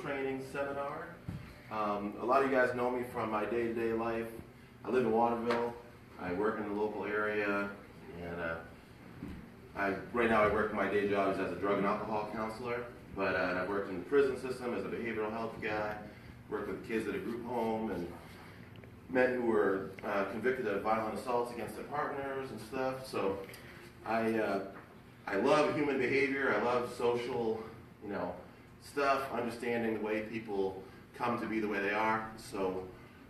training seminar. A lot of you guys know me from my day-to-day life. I live in Waterville. I work in the local area, and right now I work my day job is as a drug and alcohol counselor, but I've worked in the prison system as a behavioral health guy, worked with kids at a group home, and men who were convicted of violent assaults against their partners and stuff. So I love human behavior. I love social, stuff, understanding the way people come to be the way they are. So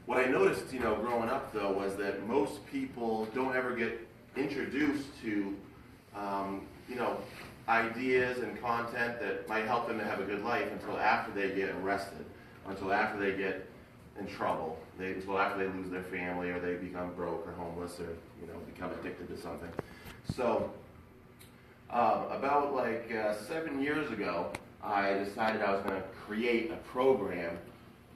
what I noticed, growing up though, was that most people don't ever get introduced to, ideas and content that might help them to have a good life until after they get arrested, until after they get in trouble, until after they lose their family or they become broke or homeless or, become addicted to something. So about 7 years ago, I decided I was going to create a program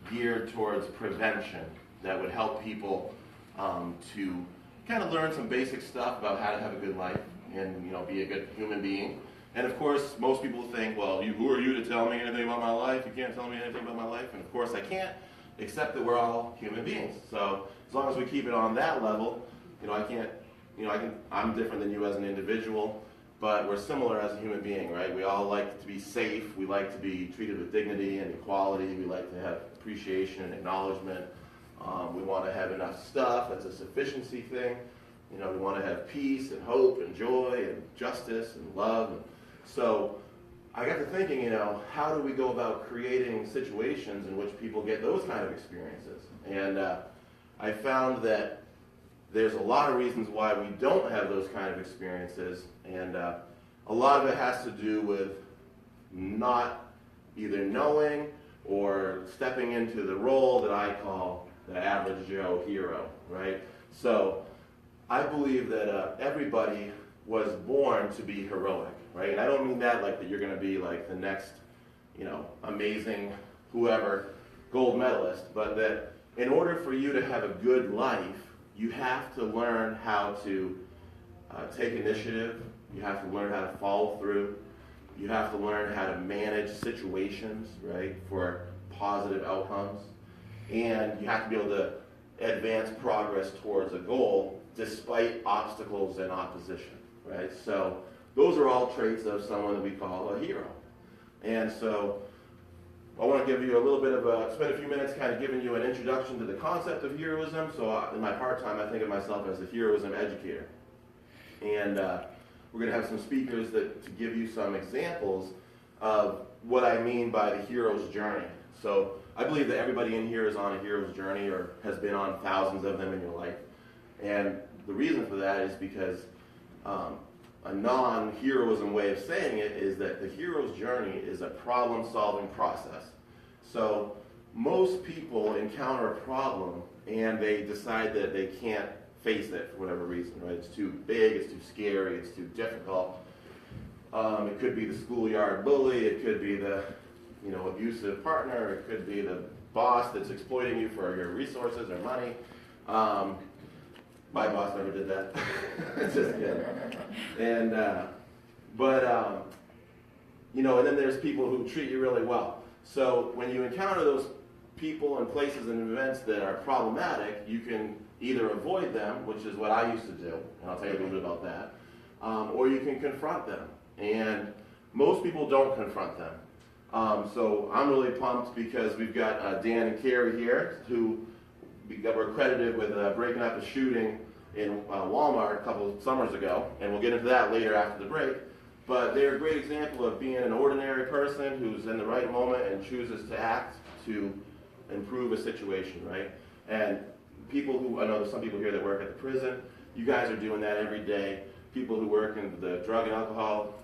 geared towards prevention that would help people to kind of learn some basic stuff about how to have a good life and be a good human being. And of course, most people think, well, who are you to tell me anything about my life? You can't tell me anything about my life. And of course I can't, except that we're all human beings. So as long as we keep it on that level, I'm different than you as an individual, but we're similar as a human being, right? We all like to be safe. We like to be treated with dignity and equality. We like to have appreciation and acknowledgement. We want to have enough stuff. That's a sufficiency thing. We want to have peace and hope and joy and justice and love. And so I got to thinking, how do we go about creating situations in which people get those kind of experiences? And I found that there's a lot of reasons why we don't have those kind of experiences, and a lot of it has to do with not either knowing or stepping into the role that I call the average Joe hero, right? So I believe that everybody was born to be heroic, right? And I don't mean that like that you're going to be like the next, amazing whoever gold medalist, but that in order for you to have a good life, you have to learn how to take initiative. You have to learn how to follow through. You have to learn how to manage situations, right, for positive outcomes. And you have to be able to advance progress towards a goal despite obstacles and opposition, right? So those are all traits of someone that we call a hero. And so I want to give you a little bit of spend a few minutes kind of giving you an introduction to the concept of heroism. So in my part-time, I think of myself as a heroism educator. And we're going to have some speakers to give you some examples of what I mean by the hero's journey. So I believe that everybody in here is on a hero's journey or has been on thousands of them in your life. And the reason for that is because a non-heroism way of saying it is that the hero's journey is a problem-solving process. So most people encounter a problem and they decide that they can't face it for whatever reason, right? It's too big, it's too scary, it's too difficult. It could be the schoolyard bully, it could be the abusive partner, it could be the boss that's exploiting you for your resources or money. My boss never did that. Just kidding. And and then there's people who treat you really well. So when you encounter those people and places and events that are problematic, you can either avoid them, which is what I used to do, and I'll tell you a little bit about that, or you can confront them. And most people don't confront them. So I'm really pumped because we've got Dan and Carrie here who were credited with breaking up a shooting in Walmart a couple of summers ago, and we'll get into that later after the break. But they're a great example of being an ordinary person who's in the right moment and chooses to act to improve a situation, right? And people who, I know there's some people here that work at the prison, you guys are doing that every day. People who work in the drug and alcohol,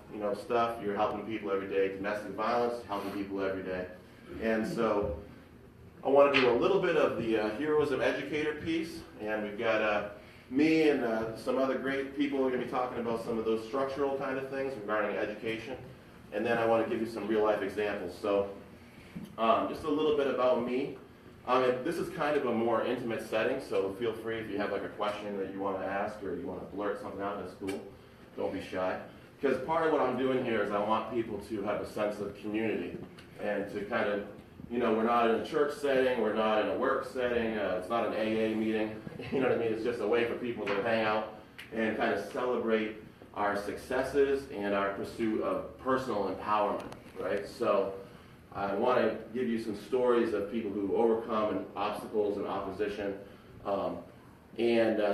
stuff, you're helping people every day. Domestic violence, helping people every day. And so I want to do a little bit of the heroism educator piece, and we've got me and some other great people who are going to be talking about some of those structural kind of things regarding education. And then I want to give you some real life examples. So just a little bit about me. This is kind of a more intimate setting, so feel free if you have like a question that you want to ask or you want to blurt something out, that's cool. Don't be shy. Because part of what I'm doing here is I want people to have a sense of community and to kind of we're not in a church setting, we're not in a work setting, it's not an AA meeting, you know what I mean? It's just a way for people to hang out and kind of celebrate our successes and our pursuit of personal empowerment, right? So I want to give you some stories of people who overcome obstacles and opposition,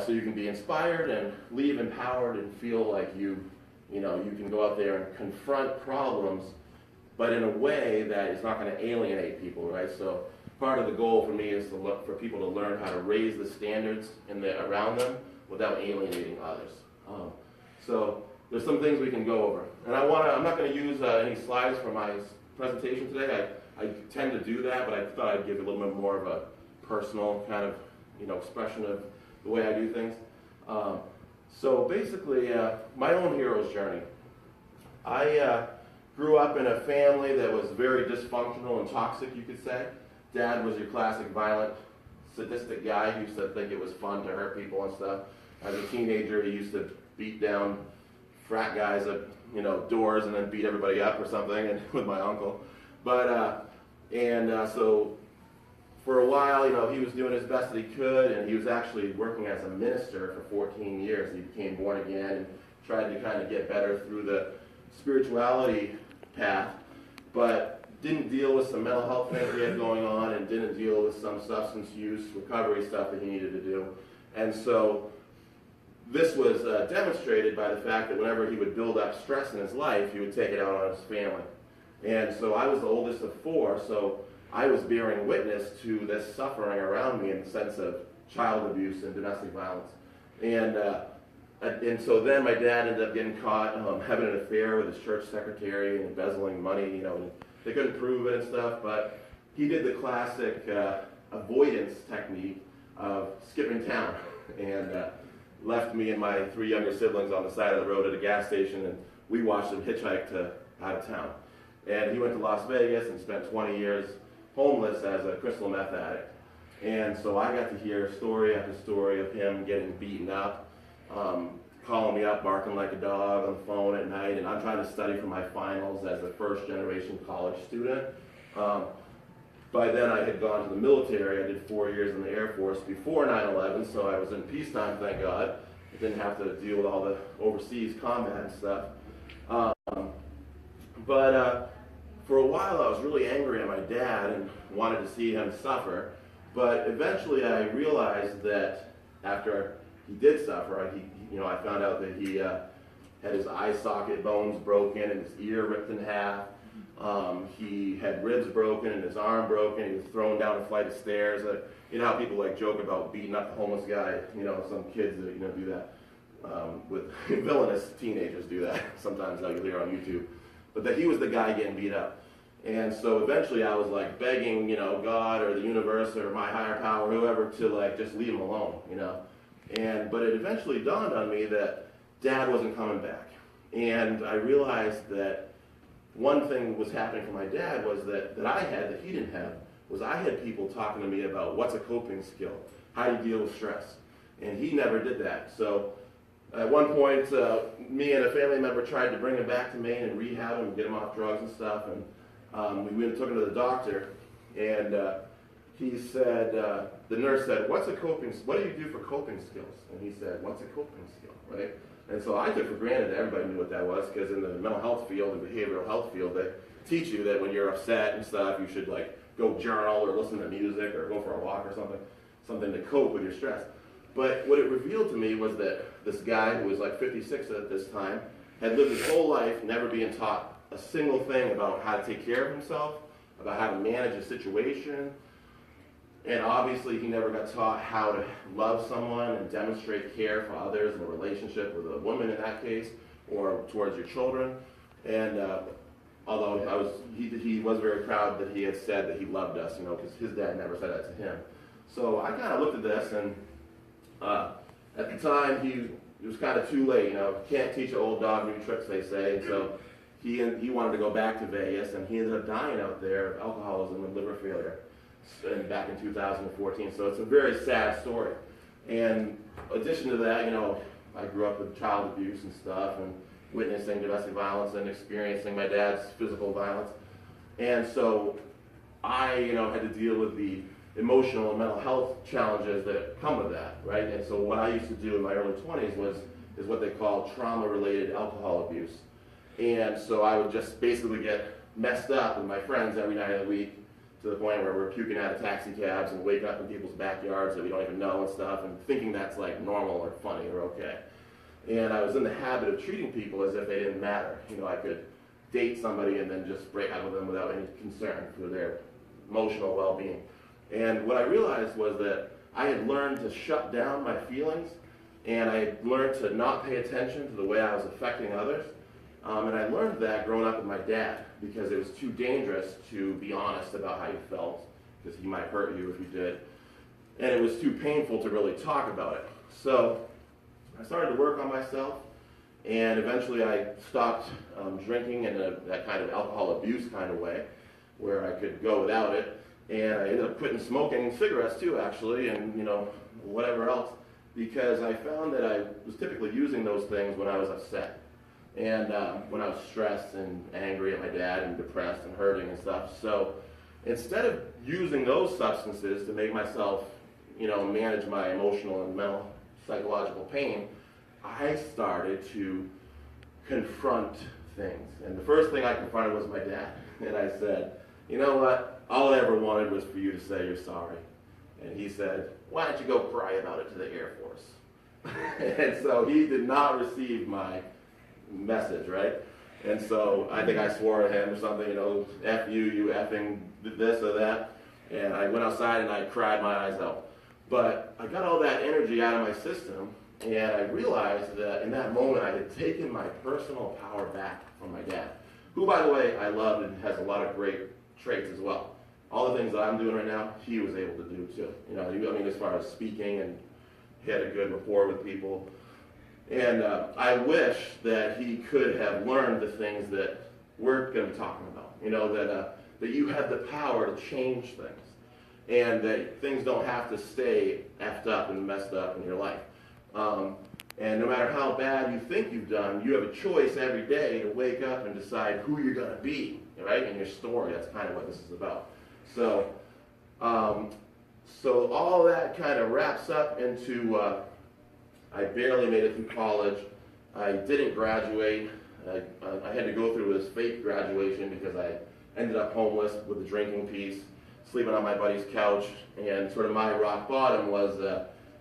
so you can be inspired and leave empowered and feel like you can go out there and confront problems, but in a way that is not going to alienate people, right? So part of the goal for me is to look for people to learn how to raise the standards around them without alienating others. So there's some things we can go over, and I'm not going to use any slides for my presentation today. I tend to do that, but I thought I'd give a little bit more of a personal kind of expression of the way I do things. So basically, my own hero's journey. I grew up in a family that was very dysfunctional and toxic, you could say. Dad was your classic violent, sadistic guy who used to think it was fun to hurt people and stuff. As a teenager, he used to beat down frat guys at doors and then beat everybody up or something, and with my uncle. But so for a while, he was doing his best that he could, and he was actually working as a minister for 14 years. He became born again and tried to kind of get better through the spirituality path, but didn't deal with some mental health things he had going on, and didn't deal with some substance use recovery stuff that he needed to do. And so this was demonstrated by the fact that whenever he would build up stress in his life, he would take it out on his family. And so I was the oldest of four, so I was bearing witness to this suffering around me in the sense of child abuse and domestic violence. And so then my dad ended up getting caught having an affair with his church secretary and embezzling money, and they couldn't prove it and stuff, but he did the classic avoidance technique of skipping town and left me and my three younger siblings on the side of the road at a gas station, and we watched him hitchhike out of town. And he went to Las Vegas and spent 20 years homeless as a crystal meth addict. And so I got to hear story after story of him getting beaten up, calling me up, barking like a dog on the phone at night, and I'm trying to study for my finals as a first-generation college student. By then I had gone to the military. I did 4 years in the Air Force before 9/11, so I was in peacetime, thank God. I didn't have to deal with all the overseas combat and stuff. But for a while I was really angry at my dad and wanted to see him suffer. But eventually I realized that after he did suffer, I found out that he had his eye socket bones broken and his ear ripped in half. He had ribs broken and his arm broken. He was thrown down a flight of stairs. You know how people joke about beating up a homeless guy. Some kids that do that with villainous teenagers do that sometimes. You'll hear on YouTube. But that he was the guy getting beat up. And so eventually I was begging, God or the universe or my higher power, whoever, to just leave him alone, But it eventually dawned on me that Dad wasn't coming back. And I realized that one thing was happening for my dad was that I had, that he didn't have, was I had people talking to me about what's a coping skill, how do you deal with stress. And he never did that. So at one point, me and a family member tried to bring him back to Maine and rehab him and get him off drugs and stuff. And we took him to the doctor, and he said, the nurse said, what do you do for coping skills? And he said, what's a coping skill, right? And so I took for granted that everybody knew what that was, because in the mental health field and behavioral health field, they teach you that when you're upset and stuff, you should go journal or listen to music or go for a walk or something to cope with your stress. But what it revealed to me was that this guy who was 56 at this time had lived his whole life never being taught a single thing about how to take care of himself, about how to manage a situation, and obviously he never got taught how to love someone and demonstrate care for others in a relationship with a woman in that case, or towards your children. And although he was very proud that he had said that he loved us, because his dad never said that to him. So I kind of looked at this, and at the time it was kind of too late. Can't teach an old dog new tricks, they say. And so he wanted to go back to Vegas, and he ended up dying out there of alcoholism and liver failure back in 2014. So it's a very sad story. And in addition to that, I grew up with child abuse and stuff, and witnessing domestic violence and experiencing my dad's physical violence. And so I, had to deal with the emotional and mental health challenges that come with that, right? And so what I used to do in my early 20s is what they call trauma-related alcohol abuse. And so I would just basically get messed up with my friends every night of the week, to the point where we're puking out of taxi cabs and waking up in people's backyards that we don't even know and stuff, and thinking that's like normal or funny or okay. And I was in the habit of treating people as if they didn't matter. I could date somebody and then just break up with them without any concern for their emotional well-being. And what I realized was that I had learned to shut down my feelings, and I had learned to not pay attention to the way I was affecting others. And I learned that growing up with my dad, because it was too dangerous to be honest about how you felt, because he might hurt you if you did. And it was too painful to really talk about it. So I started to work on myself, and eventually I stopped drinking in that kind of alcohol abuse kind of way, where I could go without it. And I ended up quitting smoking cigarettes too, actually, and whatever else, because I found that I was typically using those things when I was upset. And when I was stressed and angry at my dad and depressed and hurting and stuff. So instead of using those substances to make myself, manage my emotional and mental psychological pain, I started to confront things. And the first thing I confronted was my dad. And I said, you know what? All I ever wanted was for you to say you're sorry. And he said, why don't you go cry about it to the Air Force? And so he did not receive my message, right? And so I think I swore at him or something, F you, you effing this or that. And I went outside and I cried my eyes out. But I got all that energy out of my system, and I realized that in that moment I had taken my personal power back from my dad, who, by the way, I love and has a lot of great traits as well. All the things that I'm doing right now, he was able to do too. As far as speaking, and he had a good rapport with people. And I wish that he could have learned the things that we're going to be talking about. That you have the power to change things, and that things don't have to stay effed up and messed up in your life. And no matter how bad you think you've done, you have a choice every day to wake up and decide who you're going to be, right? In your story, that's kind of what this is about. So, so all that kind of wraps up into. I barely made it through college. I didn't graduate. I had to go through this fake graduation because I ended up homeless with the drinking piece, sleeping on my buddy's couch. And sort of my rock bottom was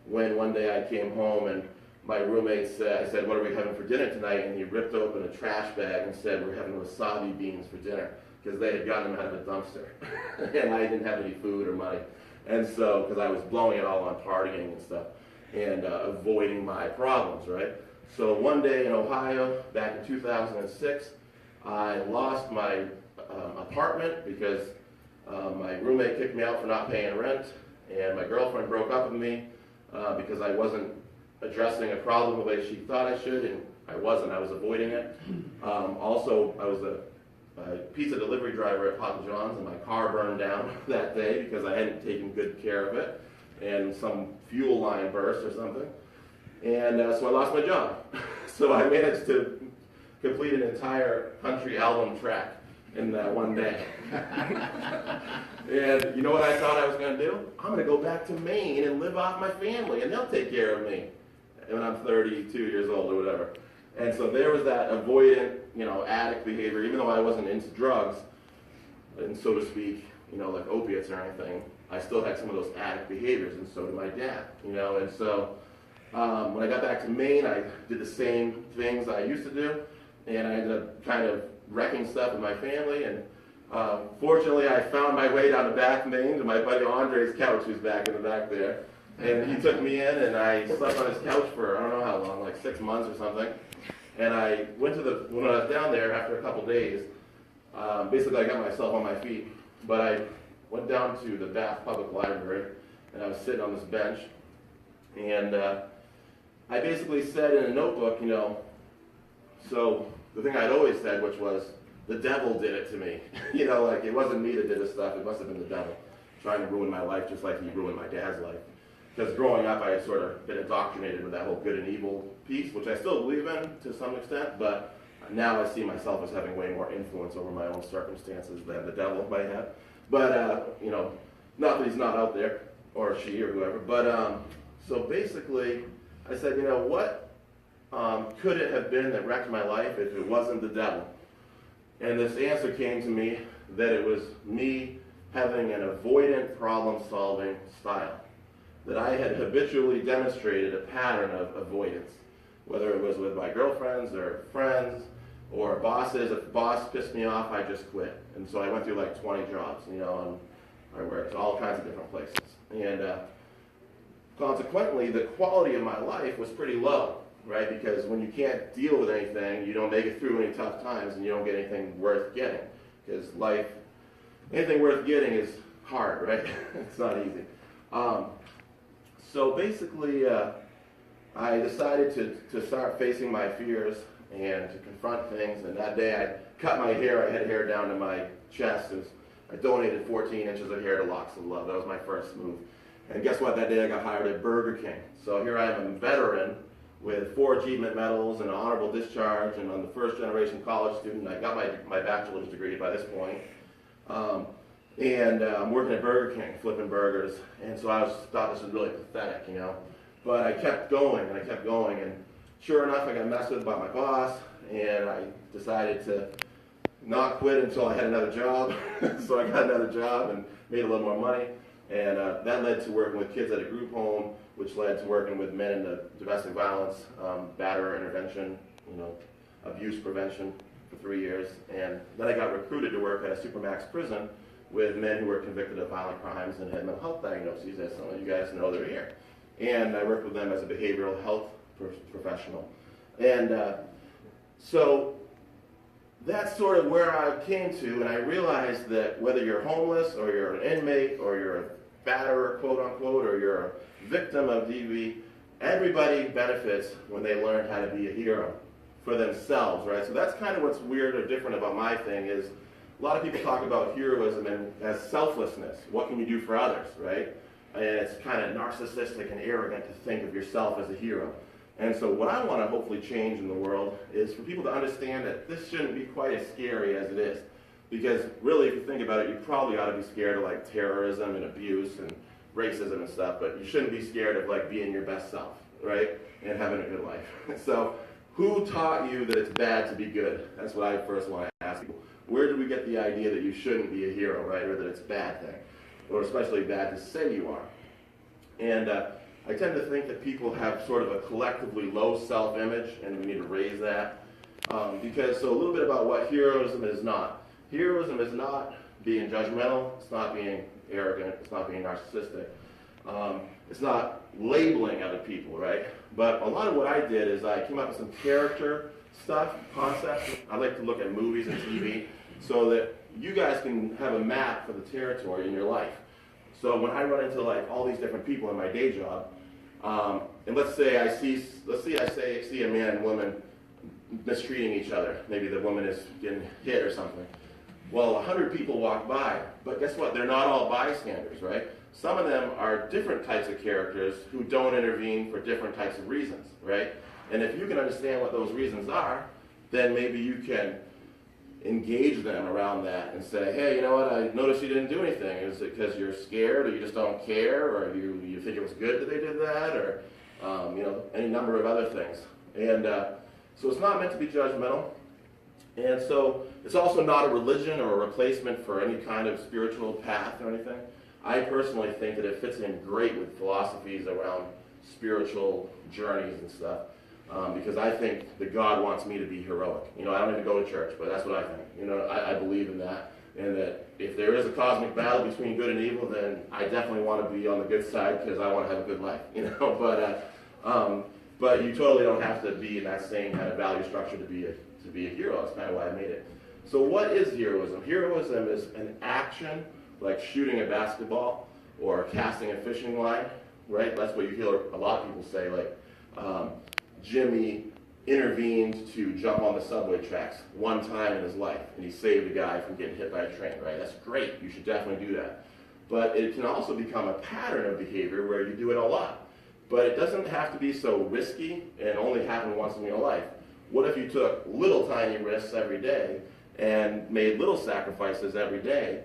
when one day I came home and my roommate said, I said, what are we having for dinner tonight? And he ripped open a trash bag and said, we're having wasabi beans for dinner, because they had gotten them out of a dumpster. And I didn't have any food or money. And so, because I was blowing it all on partying and stuff, and avoiding my problems, right? So one day in Ohio, back in 2006, I lost my apartment because my roommate kicked me out for not paying rent, and my girlfriend broke up with me because I wasn't addressing a problem the way she thought I should, and I wasn't. I was avoiding it. Also, I was a pizza delivery driver at Papa John's, and my car burned down that day because I hadn't taken good care of it, and some fuel line burst or something. And so I lost my job. So I managed to complete an entire country album track in that one day. And you know what I thought I was going to do? I'm going to go back to Maine and live off my family, and they'll take care of me when I'm 32 years old or whatever. And so there was that avoidant, addict behavior, even though I wasn't into drugs, and so to speak, like opiates or anything, I still had some of those addict behaviors, and so did my dad, and so when I got back to Maine, I did the same things I used to do, and I ended up kind of wrecking stuff with my family, and fortunately I found my way down to Bath, Maine, to my buddy Andre's couch, who's back in the back there, and he took me in, and I slept on his couch for, I don't know how long, like 6 months or something, and I went to when I was down there after a couple days, basically I got myself on my feet, but I went down to the Bath Public Library, and I was sitting on this bench, and I basically said in a notebook, so the thing I'd always said, which was, the devil did it to me. Like it wasn't me that did this stuff, it must have been the devil trying to ruin my life just like he ruined my dad's life. Because growing up, I had sort of been indoctrinated with that whole good and evil piece, which I still believe in to some extent, but now I see myself as having way more influence over my own circumstances than the devil might have. But, you know, not that he's not out there, or she, or whoever. But, so basically, I said, you know, what could it have been that wrecked my life if it wasn't the devil? And this answer came to me that it was me having an avoidant problem-solving style. That I had habitually demonstrated a pattern of avoidance, whether it was with my girlfriends or friends or bosses. If a boss pissed me off, I just quit. And so I went through like 20 jobs, you know, and I worked all kinds of different places. And consequently, the quality of my life was pretty low, right? Because when you can't deal with anything, you don't make it through any tough times, and you don't get anything worth getting. Because life, anything worth getting is hard, right? It's not easy. So basically, I decided to start facing my fears and to confront things. And that day, I cut my hair. I had hair down to my chest. I donated 14 inches of hair to Locks of Love. That was my first move. And guess what? That day, I got hired at Burger King. So here I am, a veteran with 4 achievement medals and an honorable discharge, and I'm the first-generation college student. I got my bachelor's degree by this point. And I'm working at Burger King, flipping burgers. And so I thought this was really pathetic, you know. But I kept going, and I kept going. And sure enough, I got messed with by my boss, and I decided to not quit until I had another job. So I got another job and made a little more money. And that led to working with kids at a group home, which led to working with men in the domestic violence, batterer intervention, you know, abuse prevention for 3 years. And then I got recruited to work at a supermax prison with men who were convicted of violent crimes and had mental health diagnoses, as some of you guys know they're here. And I worked with them as a behavioral health professional. And so that's sort of where I came to, and I realized that whether you're homeless or you're an inmate or you're a batterer, quote unquote, or you're a victim of DV, everybody benefits when they learn how to be a hero for themselves, right? So that's kind of what's weird or different about my thing is a lot of people talk about heroism as selflessness. What can you do for others, right? And it's kind of narcissistic and arrogant to think of yourself as a hero. And so what I want to hopefully change in the world is for people to understand that this shouldn't be quite as scary as it is. Because really, if you think about it, you probably ought to be scared of like terrorism and abuse and racism and stuff, but you shouldn't be scared of like being your best self, right? And having a good life. So who taught you that it's bad to be good? That's what I first want to ask people. Where did we get the idea that you shouldn't be a hero, right? Or that it's a bad thing? Or especially bad to say you are. And I tend to think that people have sort of a collectively low self-image, and we need to raise that. Because, so a little bit about what heroism is not. Heroism is not being judgmental, it's not being arrogant, it's not being narcissistic. It's not labeling other people, right? But a lot of what I did is I came up with some character stuff, concepts. I like to look at movies and TV so that you guys can have a map for the territory in your life. So when I run into like all these different people in my day job, and let's say I see a man and woman mistreating each other. Maybe the woman is getting hit or something. Well, 100 people walk by, but guess what? They're not all bystanders, right? Some of them are different types of characters who don't intervene for different types of reasons, right? And if you can understand what those reasons are, then maybe you can engage them around that and say, hey, you know what, I noticed you didn't do anything. Is it because you're scared or you just don't care or you think it was good that they did that or, you know, any number of other things. And so it's not meant to be judgmental. And so it's also not a religion or a replacement for any kind of spiritual path or anything. I personally think that it fits in great with philosophies around spiritual journeys and stuff. Because I think that God wants me to be heroic. You know, I don't even go to church, but that's what I think. You know, I believe in that. And that if there is a cosmic battle between good and evil, then I definitely want to be on the good side because I want to have a good life. You know, but you totally don't have to be in that same kind of value structure to be a hero. That's kind of why I made it. So what is heroism? Heroism is an action like shooting a basketball or casting a fishing line, right? That's what you hear a lot of people say, like, Jimmy intervened to jump on the subway tracks one time in his life, and he saved a guy from getting hit by a train, right? That's great. You should definitely do that. But it can also become a pattern of behavior where you do it a lot. But it doesn't have to be so risky and only happen once in your life. What if you took little tiny risks every day and made little sacrifices every day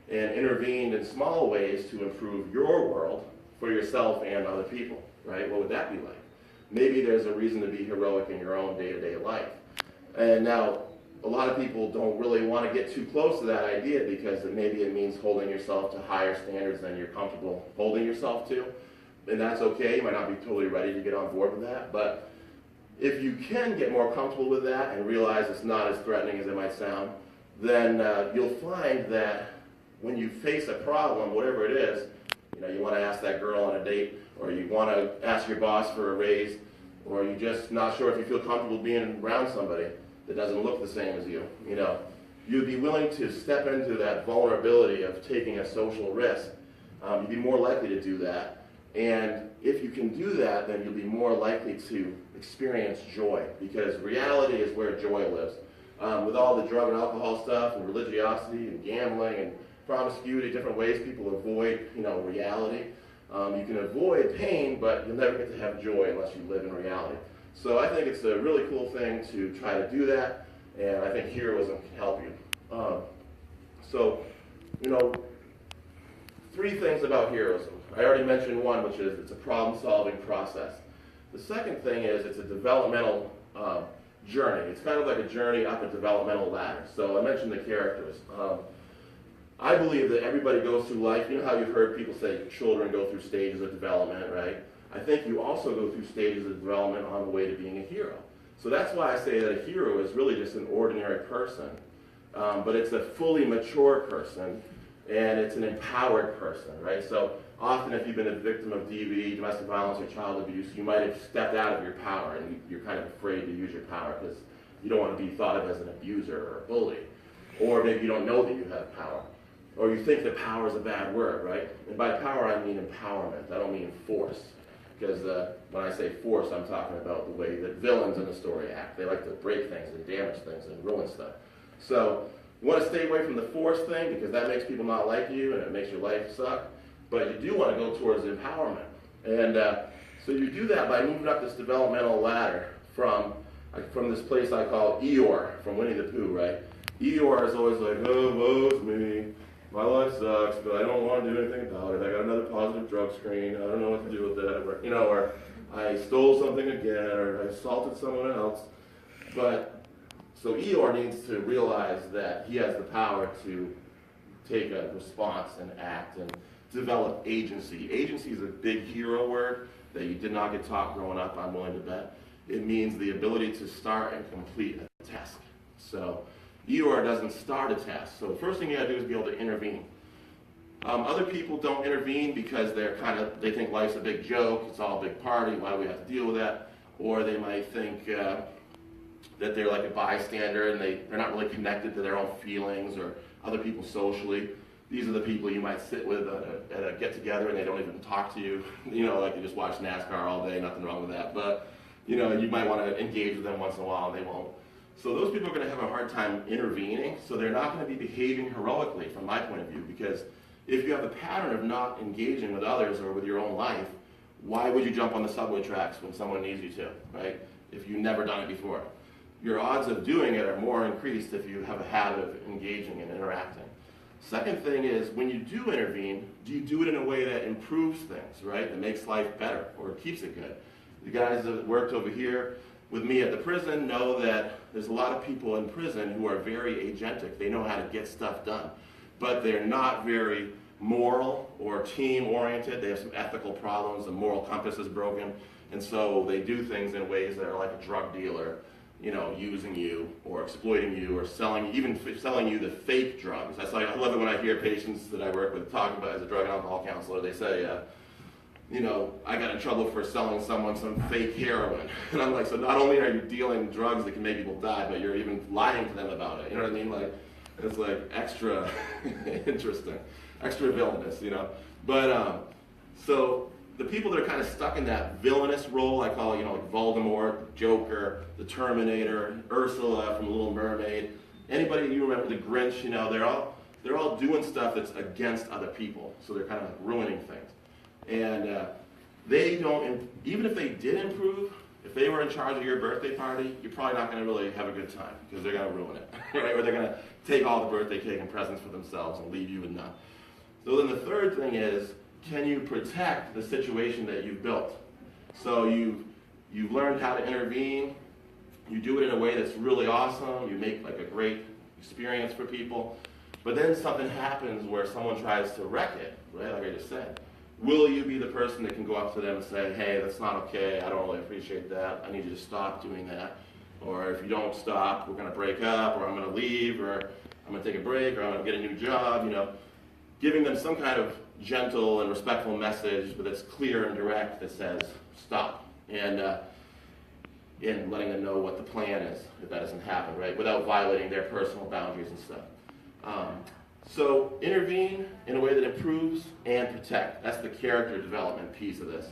and intervened in small ways to improve your world for yourself and other people, right? What would that be like? Maybe there's a reason to be heroic in your own day-to-day life. And now, a lot of people don't really want to get too close to that idea because maybe it means holding yourself to higher standards than you're comfortable holding yourself to. And that's okay. You might not be totally ready to get on board with that. But if you can get more comfortable with that and realize it's not as threatening as it might sound, then you'll find that when you face a problem, whatever it is, you want to ask that girl on a date, or you want to ask your boss for a raise, or you're just not sure if you feel comfortable being around somebody that doesn't look the same as you, you'd be willing to step into that vulnerability of taking a social risk. You'd be more likely to do that. And if you can do that, then you'll be more likely to experience joy, because reality is where joy lives. With all the drug and alcohol stuff and religiosity and gambling and promiscuity, different ways people avoid, reality. You can avoid pain, but you'll never get to have joy unless you live in reality. So I think it's a really cool thing to try to do that, and I think heroism can help you. Three things about heroism. I already mentioned one, which is it's a problem-solving process. The second thing is it's a developmental journey. It's kind of like a journey up a developmental ladder. So I mentioned the characters. I believe that everybody goes through life. You know how you've heard people say children go through stages of development, right? I think you also go through stages of development on the way to being a hero. So that's why I say that a hero is really just an ordinary person, but it's a fully mature person, and it's an empowered person, right? So often if you've been a victim of DV, domestic violence, or child abuse, you might have stepped out of your power, and you're kind of afraid to use your power because you don't want to be thought of as an abuser or a bully. Or maybe you don't know that you have power. Or you think that power is a bad word, right? And by power, I mean empowerment. I don't mean force. Because when I say force, I'm talking about the way that villains in the story act. They like to break things and damage things and ruin stuff. So you want to stay away from the force thing because that makes people not like you and it makes your life suck. But you do want to go towards empowerment. And so you do that by moving up this developmental ladder from this place I call Eeyore, from Winnie the Pooh, right? Eeyore is always like, oh, woe's me. My life sucks, but I don't want to do anything about it. I got another positive drug screen. I don't know what to do with that. Or I stole something again, or I assaulted someone else. But so Eeyore needs to realize that he has the power to take a response and act and develop agency. Agency is a big hero word that you did not get taught growing up, I'm willing to bet. It means the ability to start and complete a task. So Eeyore doesn't start a task. So the first thing you gotta do is be able to intervene. Other people don't intervene because they think life's a big joke, it's all a big party, why do we have to deal with that? Or they might think that they're like a bystander and they're not really connected to their own feelings or other people socially. These are the people you might sit with at a get-together and they don't even talk to you. Like you just watch NASCAR all day, nothing wrong with that. But, you might want to engage with them once in a while and they won't. So those people are going to have a hard time intervening, so they're not going to be behaving heroically from my point of view, because if you have a pattern of not engaging with others or with your own life, why would you jump on the subway tracks when someone needs you to, right? If you've never done it before. Your odds of doing it are more increased if you have a habit of engaging and interacting. Second thing is, when you do intervene, do you do it in a way that improves things, right? That makes life better or keeps it good? The guys that worked over here with me at the prison know that there's a lot of people in prison who are very agentic. They know how to get stuff done, but they're not very moral or team-oriented. They have some ethical problems. The moral compass is broken, and so they do things in ways that are like a drug dealer, using you or exploiting you or selling you the fake drugs. That's like, I love it when I hear patients that I work with talk about as a drug and alcohol counselor. They say, I got in trouble for selling someone some fake heroin. And I'm like, so not only are you dealing drugs that can make people die, but you're even lying to them about it. You know what I mean? Like, it's like extra interesting, extra villainous, But, so the people that are kind of stuck in that villainous role, I call it, like Voldemort, Joker, the Terminator, Ursula from The Little Mermaid, anybody you remember, the Grinch, they're all doing stuff that's against other people. So they're kind of like ruining things. And they don't, even if they did improve, if if they were in charge of your birthday party, you're probably not going to really have a good time because they're going to ruin it, right? Or they're going to take all the birthday cake and presents for themselves and leave you with none. So then the third thing is, can you protect the situation that you've built? So you've learned how to intervene. You do it in a way that's really awesome. You make like a great experience for people. But then something happens where someone tries to wreck it, right? Like I just said. Will you be the person that can go up to them and say, hey, that's not okay, I don't really appreciate that, I need you to stop doing that. Or if you don't stop, we're going to break up, or I'm going to leave, or I'm going to take a break, or I'm going to get a new job, you know. Giving them some kind of gentle and respectful message, but that's clear and direct, that says, stop. And letting them know what the plan is, if that doesn't happen, right? Without violating their personal boundaries and stuff. So intervene in a way that improves and protect. That's the character development piece of this.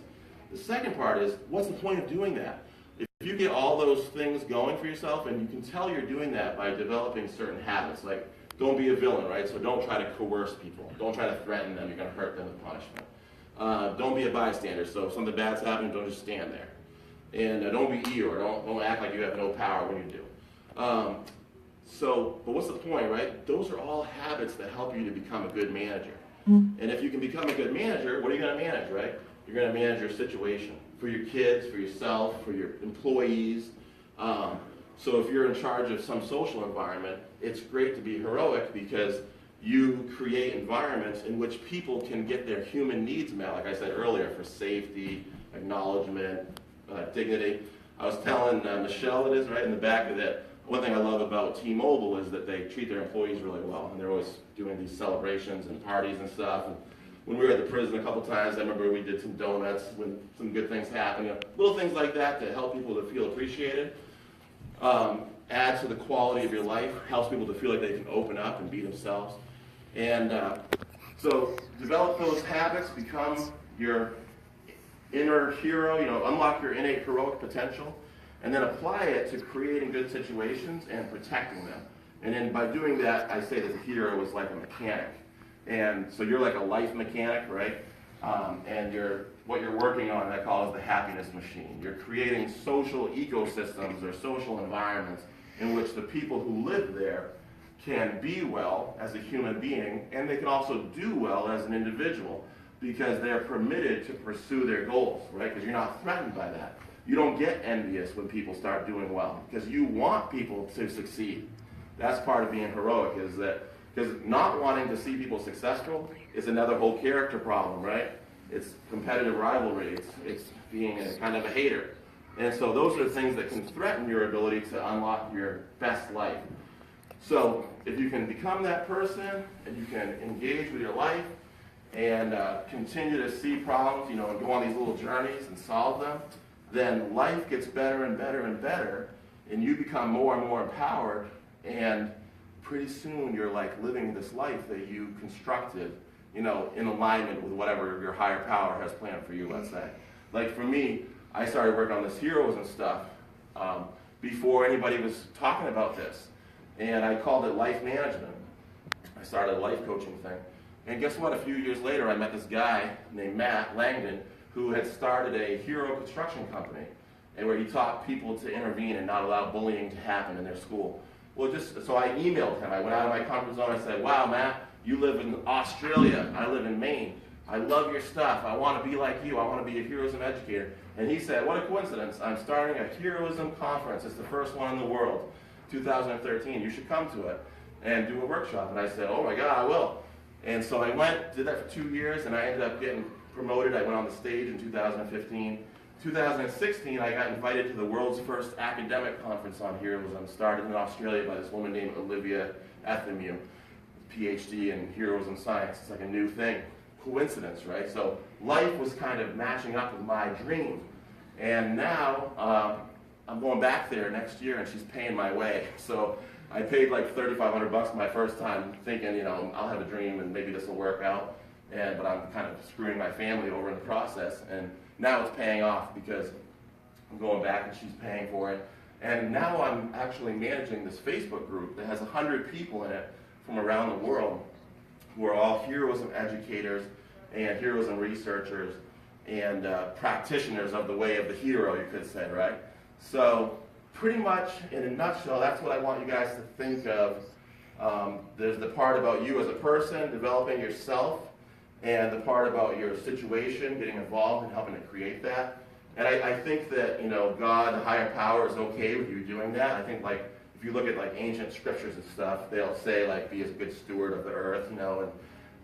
The second part is, what's the point of doing that? If you get all those things going for yourself, and you can tell you're doing that by developing certain habits, like don't be a villain, right? So don't try to coerce people. Don't try to threaten them. You're going to hurt them with punishment. Don't be a bystander. So if something bad's happening, don't just stand there. And don't be Eeyore. Don't act like you have no power when you do. But what's the point, right? Those are all habits that help you to become a good manager. And if you can become a good manager, what are you going to manage, right? You're going to manage your situation for your kids, for yourself, for your employees. So if you're in charge of some social environment, it's great to be heroic because you create environments in which people can get their human needs met, like I said earlier, for safety, acknowledgement, dignity. I was telling Michelle it is, right, in the back of that. One thing I love about T-Mobile is that they treat their employees really well, and they're always doing these celebrations and parties and stuff. And when we were at the prison a couple times, I remember we did some donuts when some good things happened. You know, little things like that to help people to feel appreciated. Adds to the quality of your life, helps people to feel like they can open up and be themselves. And so develop those habits, become your inner hero, you know, unlock your innate heroic potential, and then apply it to creating good situations and protecting them. And then by doing that, I say that the hero is like a mechanic. And so you're like a life mechanic, right? And what you're working on, I call it the happiness machine. You're creating social ecosystems or social environments in which the people who live there can be well as a human being, and they can also do well as an individual because they're permitted to pursue their goals, right? Because you're not threatened by that. You don't get envious when people start doing well because you want people to succeed. That's part of being heroic, is that because not wanting to see people successful is another whole character problem, right? It's competitive rivalry. It's being a kind of a hater. And so those are things that can threaten your ability to unlock your best life. So if you can become that person and you can engage with your life and continue to see problems, you know, and go on these little journeys and solve them, then life gets better and better and better, and you become more and more empowered, and pretty soon you're like living this life that you constructed, you know, in alignment with whatever your higher power has planned for you, let's say. Like for me, I started working on this heroism stuff before anybody was talking about this. And I called it life management. I started a life coaching thing. And guess what? A few years later, I met this guy named Matt Langdon who had started a hero construction company, and where he taught people to intervene and not allow bullying to happen in their school. Well, so I emailed him. I went out of my comfort zone. I said, wow, Matt, you live in Australia. I live in Maine. I love your stuff. I want to be like you. I want to be a heroism educator. And he said, what a coincidence. I'm starting a heroism conference. It's the first one in the world, 2013. You should come to it and do a workshop. And I said, oh my God, I will. And so I went, did that for 2 years, and I ended up getting promoted. I went on the stage in 2015. 2016, I got invited to the world's first academic conference on heroism, started in Australia by this woman named Olivia Efthimiou, PhD in heroism science. It's like a new thing. Coincidence, right? So life was kind of matching up with my dream. And now I'm going back there next year, and she's paying my way. So I paid like $3,500 my first time, thinking, you know, I'll have a dream and maybe this will work out. But I'm kind of screwing my family over in the process. And now it's paying off because I'm going back and she's paying for it. And now I'm actually managing this Facebook group that has 100 people in it from around the world who are all heroism educators and heroism researchers and practitioners of the way of the hero, you could say, right? So pretty much in a nutshell, that's what I want you guys to think of. There's the part about you as a person, developing yourself, and the part about your situation, getting involved and helping to create that. And I think that, you know, God, the higher power, is okay with you doing that. I think, like, if you look at, like, ancient scriptures and stuff, they'll say, like, be a good steward of the earth, you know, and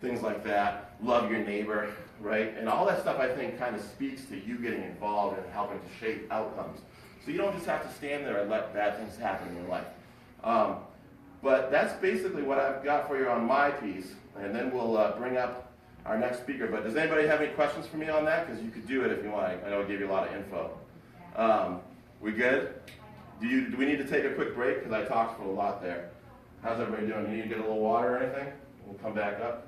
things like that. Love your neighbor, right? And all that stuff, I think, kind of speaks to you getting involved and helping to shape outcomes. So you don't just have to stand there and let bad things happen in your life. But that's basically what I've got for you on my piece. And then we'll bring up our next speaker. But does anybody have any questions for me on that? Because you could do it if you want. I know I gave you a lot of info. We good? Do we need to take a quick break? Because I talked for a lot there. How's everybody doing? You need to get a little water or anything? We'll come back up.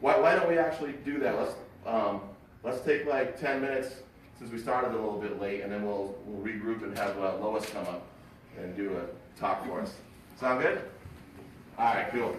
Why don't we actually do that? Let's take like 10 minutes since we started a little bit late, and then we'll regroup and have Lois come up and do a talk for us. Sound good? All right, cool.